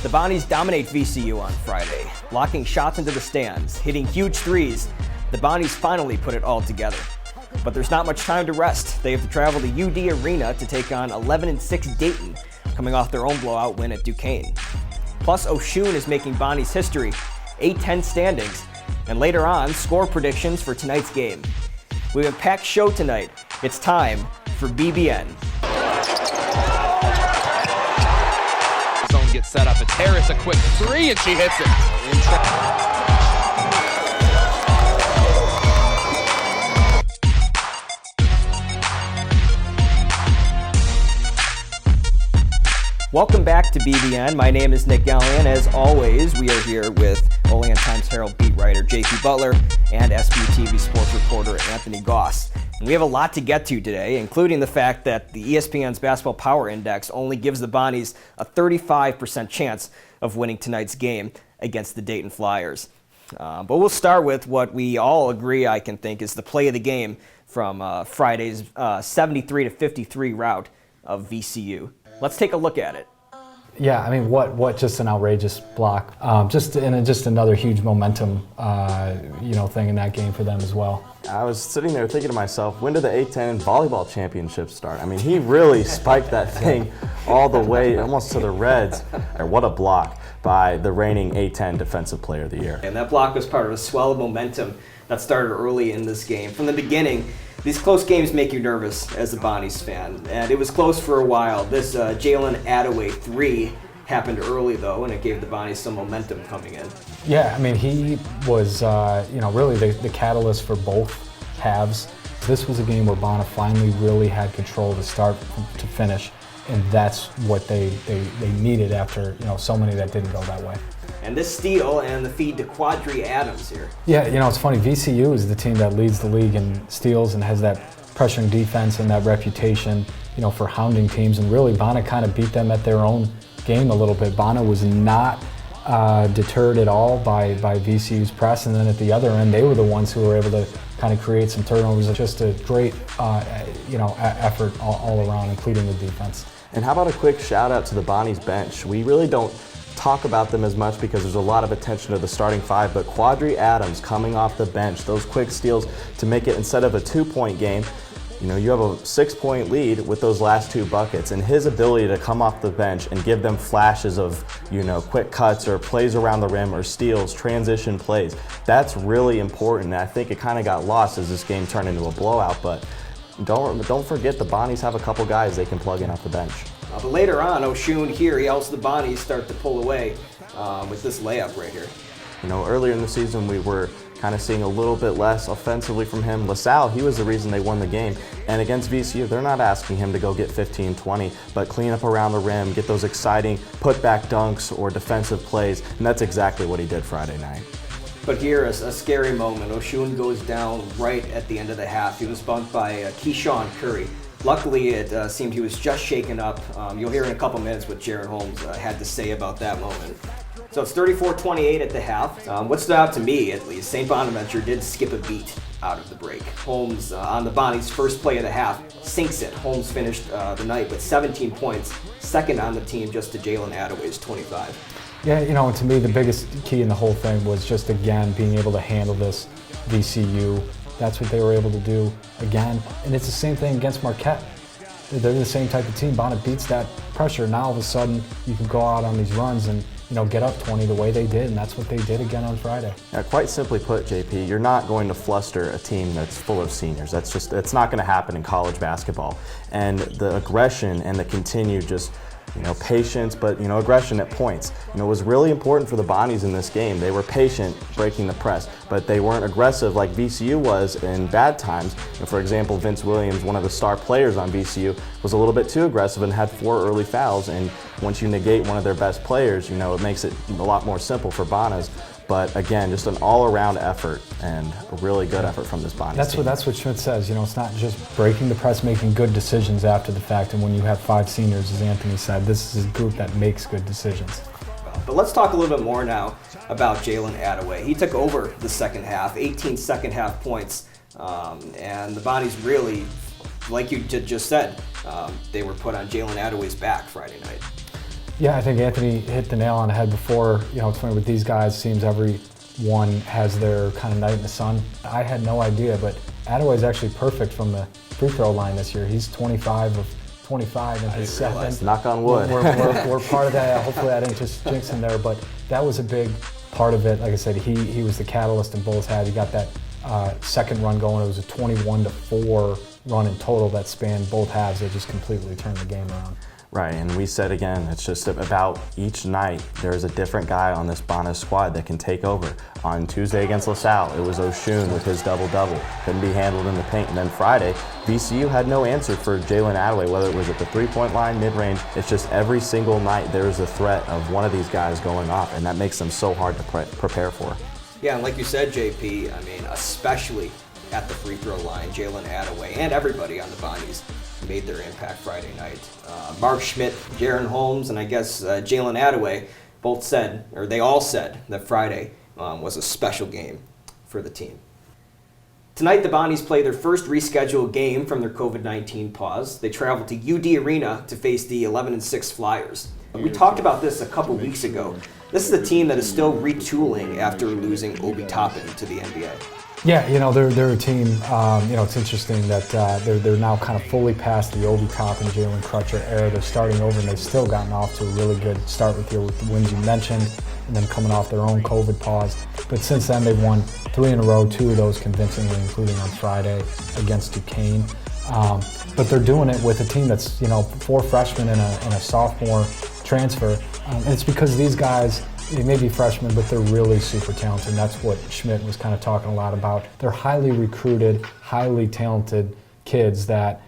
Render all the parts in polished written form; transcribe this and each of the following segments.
The Bonnies dominate VCU on Friday, blocking shots into the stands, hitting huge threes. The Bonnies finally put it all together. But there's not much time to rest. They have to travel to UD Arena to take on 11-6 Dayton, coming off their own blowout win at Duquesne. Plus, Oshun is making Bonnies history, 8-10 standings, and later on, score predictions for tonight's game. We have a packed show tonight. It's time for BBN. Zone gets set up. It's Harris, a quick three, and she hits it. Welcome back to BBN. My name is Nick Gallion. As always, we are here with Olean Times-Herald beat writer JP Butler and SBTV sports reporter Anthony Goss. And we have a lot to get to today, including the fact that the ESPN's Basketball Power Index only gives the Bonnies a 35% chance of winning tonight's game against the Dayton Flyers. But we'll start with what we all agree, I can think, is the play of the game from Friday's 73-53 rout of VCU. Let's take a look at it. Yeah, I mean, what just an outrageous block. Just another huge momentum, thing in that game for them as well. I was sitting there thinking to myself, when do the A-10 volleyball championships start? I mean, he really spiked that thing all the way almost to the Reds. And what a block by the reigning A-10 Defensive Player of the Year. And that block was part of a swell of momentum that started early in this game. From the beginning, these close games make you nervous as a Bonnies fan, and it was close for a while. This Jalen Attaway 3 happened early, though, and it gave the Bonnies some momentum coming in. Yeah, I mean, he was, really the catalyst for both halves. This was a game where Bonner finally really had control to start to finish, and that's what they needed after, so many that didn't go that way. And this steal and the feed to Quadri Adams here. Yeah, it's funny. VCU is the team that leads the league in steals and has that pressuring defense and that reputation, for hounding teams. And really, Bonner kind of beat them at their own game a little bit. Bonner was not deterred at all by VCU's press. And then at the other end, they were the ones who were able to kind of create some turnovers. Just a great, effort all around, including the defense. And how about a quick shout out to the Bonnies bench? We really don't talk about them as much because there's a lot of attention to the starting five, but Quadri Adams coming off the bench, those quick steals to make it, instead of a 2-point game, you have a 6-point lead with those last 2 buckets, and his ability to come off the bench and give them flashes of, quick cuts or plays around the rim or steals, transition plays, that's really important. And I think it kind of got lost as this game turned into a blowout, but don't forget the Bonnies have a couple guys they can plug in off the bench. But later on, Oshun here, he helps the Bonnies start to pull away with this layup right here. Earlier in the season, we were kind of seeing a little bit less offensively from him. LaSalle, he was the reason they won the game. And against VCU, they're not asking him to go get 15, 20, but clean up around the rim, get those exciting putback dunks or defensive plays, and that's exactly what he did Friday night. But here, a scary moment. Oshun goes down right at the end of the half. He was bumped by Keyshawn Curry. Luckily, it seemed he was just shaken up. You'll hear in a couple minutes what Jaron Holmes had to say about that moment. So it's 34-28 at the half. What stood out to me, at least, St. Bonaventure did skip a beat out of the break. Holmes, on the Bonnies' first play of the half, sinks it. Holmes finished the night with 17 points, second on the team just to Jalen Attaway's 25. Yeah, to me, the biggest key in the whole thing was just, again, being able to handle this VCU. That's what they were able to do again. And it's the same thing against Marquette. They're the same type of team. Bonner beats that pressure. Now all of a sudden you can go out on these runs and get up 20 the way they did, and that's what they did again on Friday. Now, quite simply put, JP, you're not going to fluster a team that's full of seniors. It's not going to happen in college basketball. And the aggression and the continued patience, but aggression at points. It was really important for the Bonnies in this game. They were patient breaking the press, but they weren't aggressive like VCU was in bad times. For example, Vince Williams, one of the star players on VCU, was a little bit too aggressive and had 4 early fouls. And once you negate one of their best players, it makes it a lot more simple for Bonnies. But again, just an all-around effort and a really good effort from this Bonnies team. That's what Schmidt says. It's not just breaking the press, making good decisions after the fact. And when you have 5 seniors, as Anthony said, this is a group that makes good decisions. But let's talk a little bit more now about Jalen Attaway. He took over the second half, 18 second half points, and the Bonnies really, like you just said, they were put on Jalen Attaway's back Friday night. Yeah, I think Anthony hit the nail on the head before. It's funny with these guys, it seems everyone has their kind of night in the sun. I had no idea, but Attaway's actually perfect from the free throw line this year. He's 25 of 25 in his seventh. Knock on wood. We're part of that. Hopefully I didn't just jinx him there, but that was a big part of it. Like I said, he was the catalyst in both halves. He got that second run going. It was a 21-4 run in total that spanned both halves. They just completely turned the game around. Right, and we said again, it's just about each night there's a different guy on this Bana squad that can take over. On Tuesday against LaSalle, it was Oshun with his double-double. Couldn't be handled in the paint. And then Friday, VCU had no answer for Jalen Attaway, whether it was at the three-point line, mid-range. It's just every single night there's a threat of one of these guys going off, and that makes them so hard to prepare for. Yeah, and like you said, JP, I mean, especially at the free throw line, Jalen Attaway and everybody on the Bonnies made their impact Friday night. Mark Schmidt, Jaron Holmes, and I guess Jalen Attaway both said, or they all said, that Friday was a special game for the team. Tonight, the Bonnies play their first rescheduled game from their COVID-19 pause. They travel to UD Arena to face the 11-6 Flyers. We talked about this a couple weeks ago. This is a team that is still retooling after losing Obi Toppin to the NBA. Yeah, they're a team. It's interesting that they're now kind of fully past the Obi Toppin, Jalen Crutcher era. They're starting over, and they've still gotten off to a really good start with the wins you mentioned, and then coming off their own COVID pause. But since then, they've won 3 in a row, 2 of those convincingly, including on Friday against Duquesne. But they're doing it with a team that's 4 freshmen and a sophomore transfer, and it's because these guys. They may be freshmen, but they're really super talented, and that's what Schmidt was kind of talking a lot about. They're highly recruited, highly talented kids that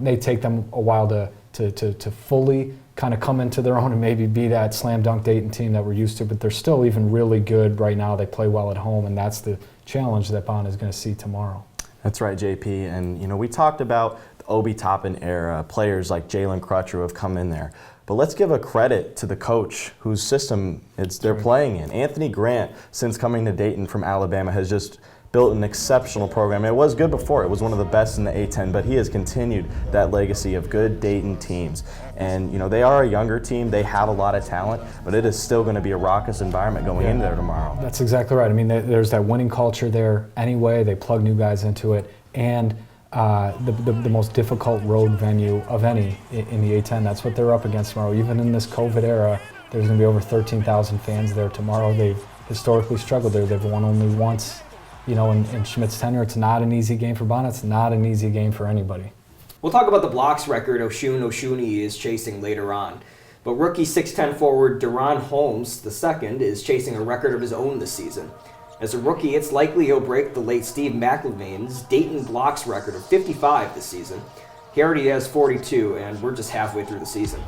may take them a while to fully kind of come into their own and maybe be that slam dunk Dayton team that we're used to, but they're still even really good right now. They play well at home, and that's the challenge that Bond is going to see tomorrow. That's right, JP, and we talked about the Obi Toppin era, players like Jalen Crutcher who have come in there. But let's give a credit to the coach whose system they're playing in. Anthony Grant, since coming to Dayton from Alabama, has just built an exceptional program. It was good before. It was one of the best in the A-10, but he has continued that legacy of good Dayton teams. And, they are a younger team. They have a lot of talent, but it is still going to be a raucous environment going in there tomorrow. That's exactly right. I mean, there's that winning culture there anyway. They plug new guys into it. And the most difficult road venue of any in the A-10. That's what they're up against tomorrow. Even in this COVID era, there's going to be over 13,000 fans there tomorrow. They've historically struggled there. They've won only once, in Schmidt's tenure. It's not an easy game for Bonnet. It's not an easy game for anybody. We'll talk about the blocks record Oshuni is chasing later on. But rookie 6'10 forward Deron Holmes II is chasing a record of his own this season. As a rookie, it's likely he'll break the late Steve McLevin's Dayton blocks record of 55 this season. He already has 42, and we're just halfway through the season.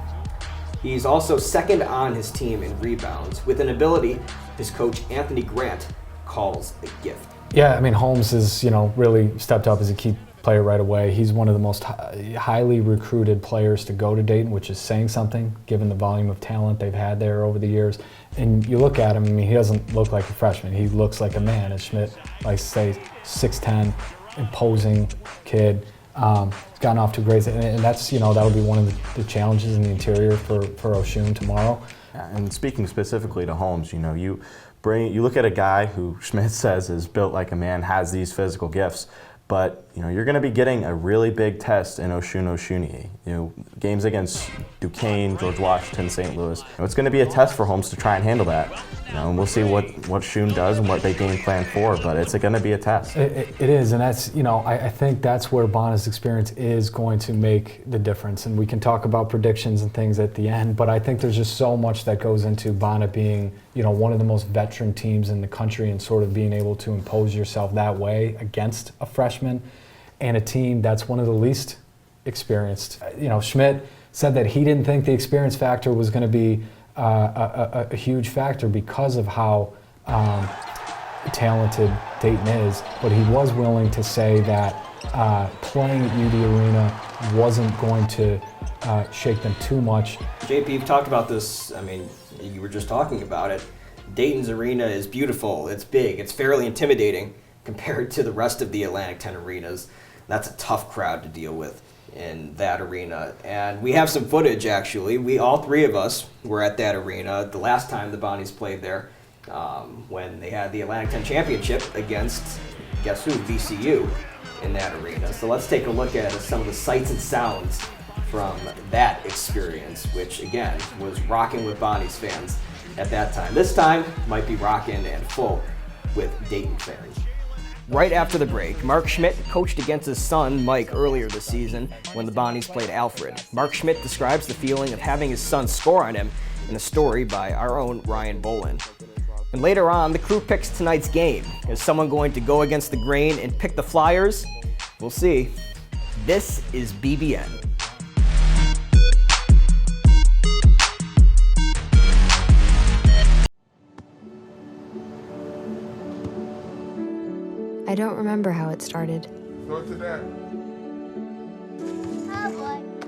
He's also second on his team in rebounds, with an ability his coach Anthony Grant calls a gift. Yeah, I mean, Holmes has, really stepped up as a key player right away. He's one of the most highly recruited players to go to Dayton, which is saying something, given the volume of talent they've had there over the years. And you look at him, I mean, he doesn't look like a freshman. He looks like a man, as Schmidt likes to say, 6'10", imposing kid. He's gotten off to a great, and that's, that'll be one of the challenges in the interior for Oshun tomorrow. And speaking specifically to Holmes, you look at a guy who Schmidt says is built like a man, has these physical gifts, but you're going to be getting a really big test in Oshuni. Games against Duquesne, George Washington, St. Louis. It's going to be a test for Holmes to try and handle that. And we'll see what Shun does and what they game plan for, but it's going to be a test. It is, and that's I think that's where Bona's experience is going to make the difference. And we can talk about predictions and things at the end, but I think there's just so much that goes into Bona being one of the most veteran teams in the country and sort of being able to impose yourself that way against a freshman and a team that's one of the least experienced. Schmidt said that he didn't think the experience factor was going to be a huge factor because of how talented Dayton is, but he was willing to say that playing at UD Arena wasn't going to shake them too much. JP, you've talked about this, I mean, you were just talking about it. Dayton's arena is beautiful, it's big, it's fairly intimidating compared to the rest of the Atlantic 10 arenas. That's a tough crowd to deal with. in that arena. And we have some footage, actually. All three of us were at that arena the last time the Bonnies played there, when they had the Atlantic 10 Championship against, guess who, VCU in that arena. So let's take a look at some of the sights and sounds from that experience, which again was rocking with Bonnies fans at that time. This time might be rocking and full with Dayton fans. Right after the break, Mark Schmidt coached against his son Mike earlier this season when the Bonnies played Alfred. Mark Schmidt describes the feeling of having his son score on him in a story by our own Ryan Bolin. And later on, the crew picks tonight's game. Is someone going to go against the grain and pick the Flyers? We'll see. This is BBN. I don't remember how it started. Go to that.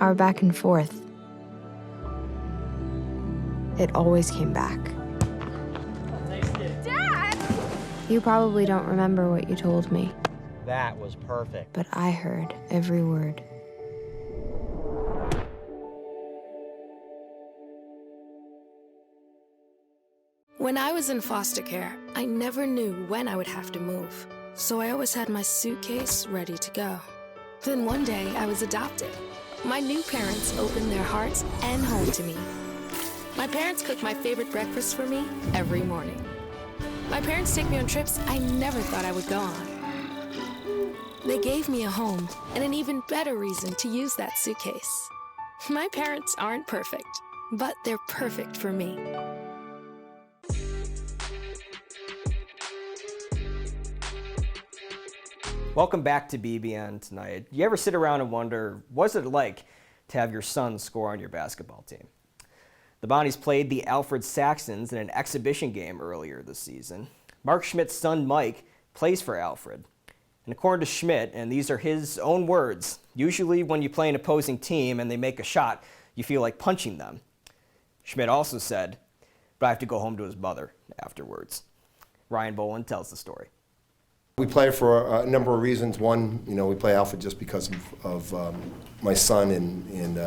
Our back and forth. It always came back. Dad! You probably don't remember what you told me, That was perfect. but I heard every word. When I was in foster care, I never knew when I would have to move, so I always had my suitcase ready to go. Then one day, I was adopted. My new parents opened their hearts and home to me. My parents cook my favorite breakfast for me every morning. My parents take me on trips I never thought I would go on. They gave me a home and an even better reason to use that suitcase. My parents aren't perfect, but they're perfect for me. Welcome back to BBN tonight. You ever sit around and wonder, what's it like to have your son score on your basketball team? The Bonnies played the Alfred Saxons in an exhibition game earlier this season. Mark Schmidt's son Mike plays for Alfred. And according to Schmidt, and these are his own words, usually when you play an opposing team and they make a shot, you feel like punching them. Schmidt also said, but I have to go home to his mother afterwards. Ryan Bolin tells the story. We play for a number of reasons. One, we play Alfred just because of my son, and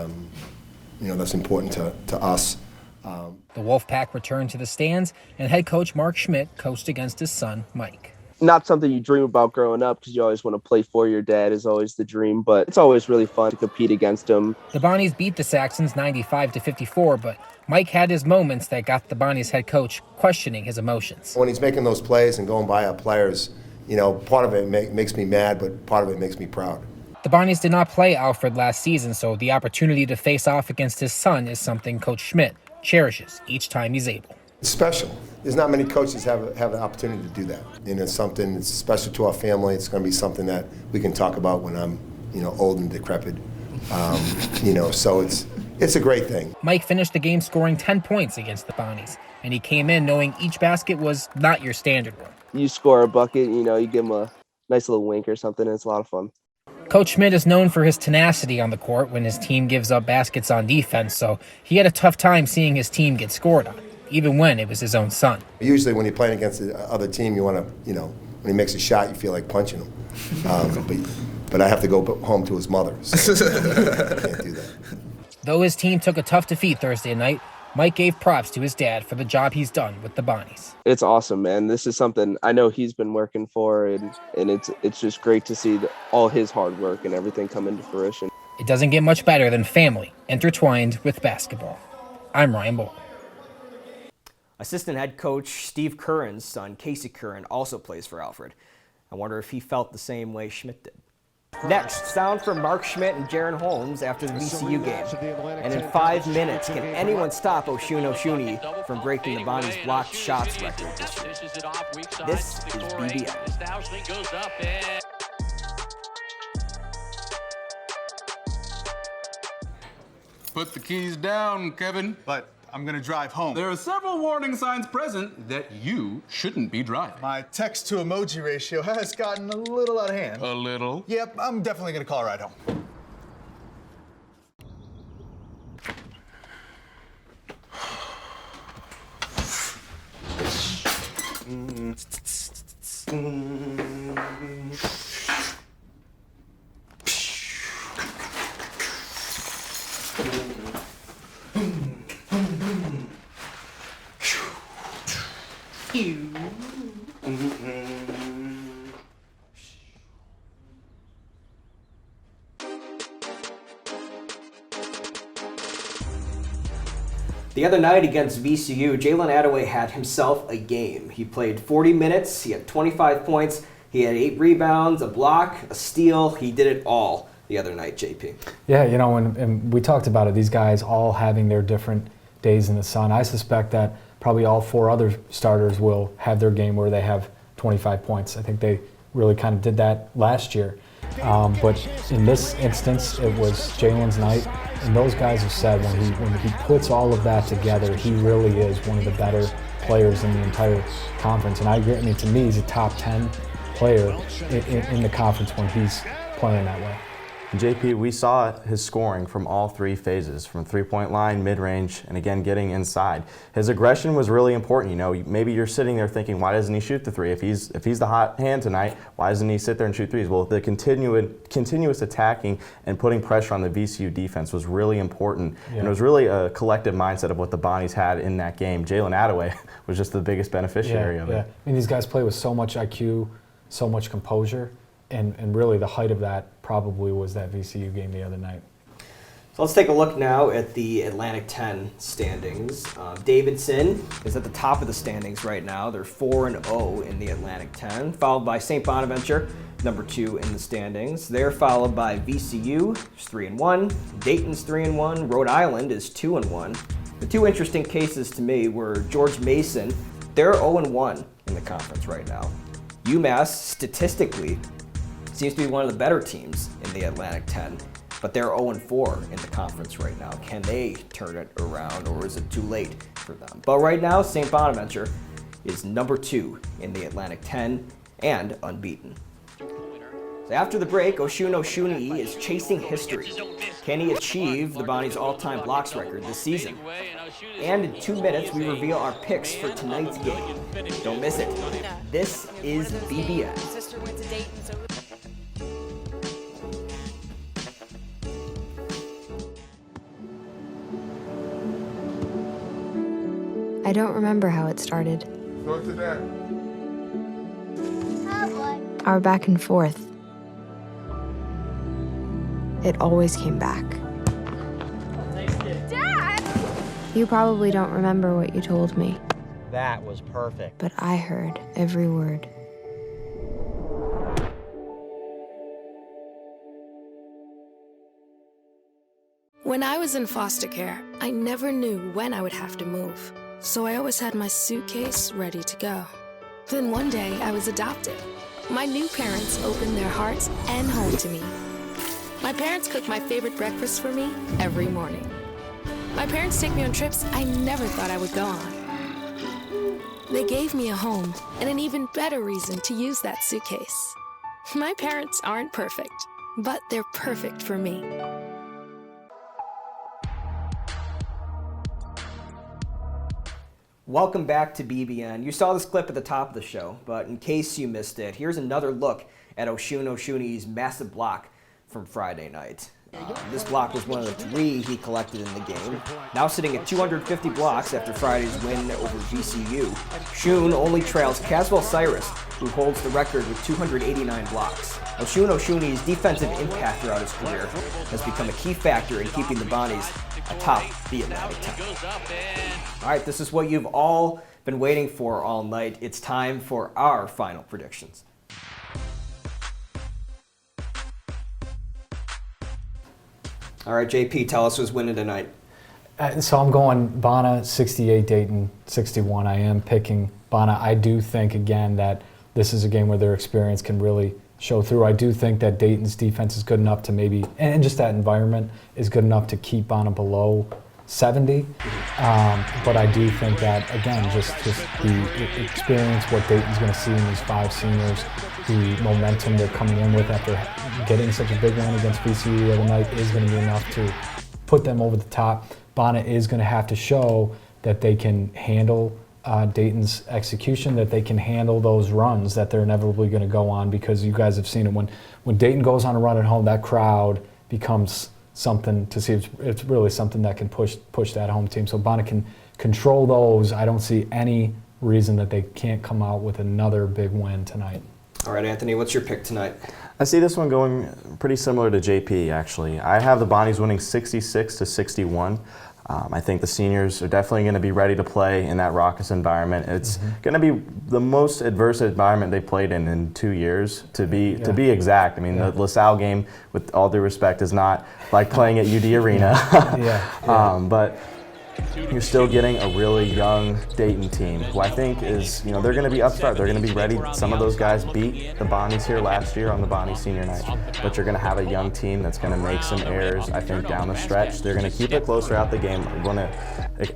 that's important to us. The Wolfpack returned to the stands, and head coach Mark Schmidt coached against his son, Mike. Not something you dream about growing up because you always want to play for your dad is always the dream, but it's always really fun to compete against him. The Bonnies beat the Saxons 95-54, but Mike had his moments that got the Bonnies head coach questioning his emotions. When he's making those plays and going by our players, part of it makes me mad, but part of it makes me proud. The Bonnies did not play Alfred last season, so the opportunity to face off against his son is something Coach Schmidt cherishes each time he's able. It's special. There's not many coaches have the opportunity to do that. And it's something that's special to our family. It's going to be something that we can talk about when I'm, old and decrepit. So it's a great thing. Mike finished the game scoring 10 points against the Bonnies, and he came in knowing each basket was not your standard one. You score a bucket, you give him a nice little wink or something, and it's a lot of fun. Coach Schmidt is known for his tenacity on the court when his team gives up baskets on defense, so he had a tough time seeing his team get scored on, even when it was his own son. Usually when you're playing against the other team, you want to, when he makes a shot, you feel like punching him. But I have to go home to his mother, so I can't do that. Though his team took a tough defeat Thursday night, Mike gave props to his dad for the job he's done with the Bonnies. It's awesome, man. This is something I know he's been working for, and it's just great to see all his hard work and everything come into fruition. It doesn't get much better than family intertwined with basketball. I'm Ryan Bull. Assistant head coach Steve Curran's son, Casey Curran, also plays for Alfred. I wonder if he felt the same way Schmidt did. Next, sound from Mark Schmidt and Jaron Holmes after the VCU game. And in 5 minutes, can anyone stop Oshun Oshuni from breaking the Bonnies' blocked shots record this year? This is BBN. Put the keys down, Kevin. But I'm gonna drive home. There are several warning signs present that you shouldn't be driving. My text to emoji ratio has gotten a little out of hand. A little? Yep, I'm definitely gonna call a ride home. The other night against VCU, Jalen Attaway had himself a game. He played 40 minutes, he had 25 points, he had 8 rebounds, a block, a steal. He did it all the other night, JP. Yeah, you know, and we talked about it, these guys all having their different days in the sun. I suspect that probably all 4 other starters will have their game where they have 25 points. I think they really kind of did that last year. But in this instance, it was Jalen's night, and those guys have said when he puts all of that together, he really is one of the better players in the entire conference. And I mean, to me, he's a top 10 player in the conference when he's playing that way. JP, we saw his scoring from all 3 phases, from three-point line, mid-range, and again getting inside. His aggression was really important. You know, maybe you're sitting there thinking, why doesn't he shoot the 3? If he's the hot hand tonight, why doesn't he sit there and shoot 3s? Well, the continuous attacking and putting pressure on the VCU defense was really important, and it was really a collective mindset of what the Bonnies had in that game. Jalen Attaway was just the biggest beneficiary of it. I mean, these guys play with so much IQ, so much composure. And really the height of that probably was that VCU game the other night. So let's take a look now at the Atlantic 10 standings. Davidson is at the top of the standings right now. They're 4-0 in the Atlantic 10, followed by St. Bonaventure, number 2 in the standings. They're followed by VCU, who's 3-1. Dayton's 3-1. Rhode Island is 2-1. The 2 interesting cases to me were George Mason. They're 0-1 in the conference right now. UMass, statistically, seems to be one of the better teams in the Atlantic 10, but they're 0-4 in the conference right now. Can they turn it around, or is it too late for them? But right now, St. Bonaventure is number 2 in the Atlantic 10 and unbeaten. So after the break, Oshun is chasing history. Can he achieve the Bonnies' all-time blocks record this season? And in 2 minutes, we reveal our picks for tonight's game. Don't miss it. This is BBN. I don't remember how it started. Go to that. Our back and forth. It always came back. Dad! You probably don't remember what you told me, That was perfect. but I heard every word. When I was in foster care, I never knew when I would have to move. So I always had my suitcase ready to go. Then one day I was adopted. My new parents opened their hearts and home to me. My parents cook my favorite breakfast for me every morning. My parents take me on trips I never thought I would go on. They gave me a home and an even better reason to use that suitcase. My parents aren't perfect, but they're perfect for me. Welcome back to BBN. You saw this clip at the top of the show, but in case you missed it, here's another look at Oshun's massive block from Friday night. This block was one of the 3 he collected in the game. Now sitting at 250 blocks after Friday's win over VCU, Shun only trails Caswell Cyrus, who holds the record with 289 blocks. Oshun's defensive impact throughout his career has become a key factor in keeping the Bonnies atop the Atlantic 10. All right, this is what you've all been waiting for all night. It's time for our final predictions. All right, JP, tell us who's winning tonight. So I'm going Bonna 68, Dayton 61. I am picking Bonna. I do think, again, that this is a game where their experience can really show through. I do think that Dayton's defense is good enough to maybe, and just that environment is good enough to keep Bonna below 70. But I do think that, again, just the experience, what Dayton's going to see in these 5 seniors, the momentum they're coming in with after getting such a big win against VCU the other night is going to be enough to put them over the top. Bonna is going to have to show that they can handle Dayton's execution, that they can handle those runs that they're inevitably going to go on, because you guys have seen it. When Dayton goes on a run at home, that crowd becomes something to see. It's really something that can push that home team. So Bonna can control those. I don't see any reason that they can't come out with another big win tonight. All right, Anthony, what's your pick tonight? I see this one going pretty similar to JP, actually. I have the Bonnies winning 66-61. I think the seniors are definitely going to be ready to play in that raucous environment. It's going to be the most adverse environment they played in 2 years, to be exact. I mean, the LaSalle game, with all due respect, is not like playing at UD Arena. But you're still getting a really young Dayton team who I think is, they're going to be upstart. They're going to be ready. Some of those guys beat the Bonnies here last year on the Bonnie senior night. But you're going to have a young team that's going to make some errors, I think, down the stretch. They're going to keep it close throughout the game. I'm going to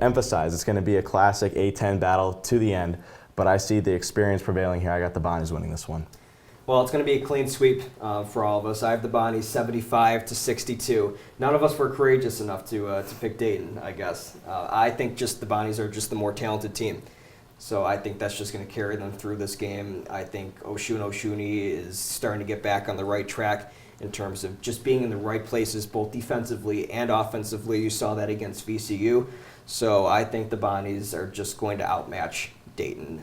emphasize it's going to be a classic A-10 battle to the end. But I see the experience prevailing here. I got the Bonnies winning this one. Well, it's going to be a clean sweep for all of us. I have the Bonnies 75-62. None of us were courageous enough to pick Dayton, I guess. I think just the Bonnies are just the more talented team. So I think that's just going to carry them through this game. I think Oshuni is starting to get back on the right track in terms of just being in the right places, both defensively and offensively. You saw that against VCU. So I think the Bonnies are just going to outmatch Dayton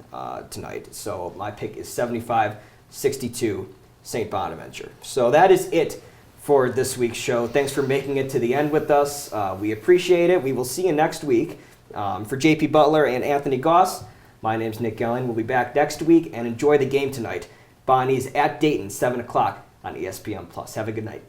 tonight. So my pick is 75-62 St. Bonaventure. So that is it for this week's show. Thanks for making it to the end with us. We appreciate it. We will see you next week. For JP Butler and Anthony Goss, my name's Nick Gelling. We'll be back next week, and enjoy the game tonight. Bonnies at Dayton, 7 o'clock on ESPN+. Have a good night.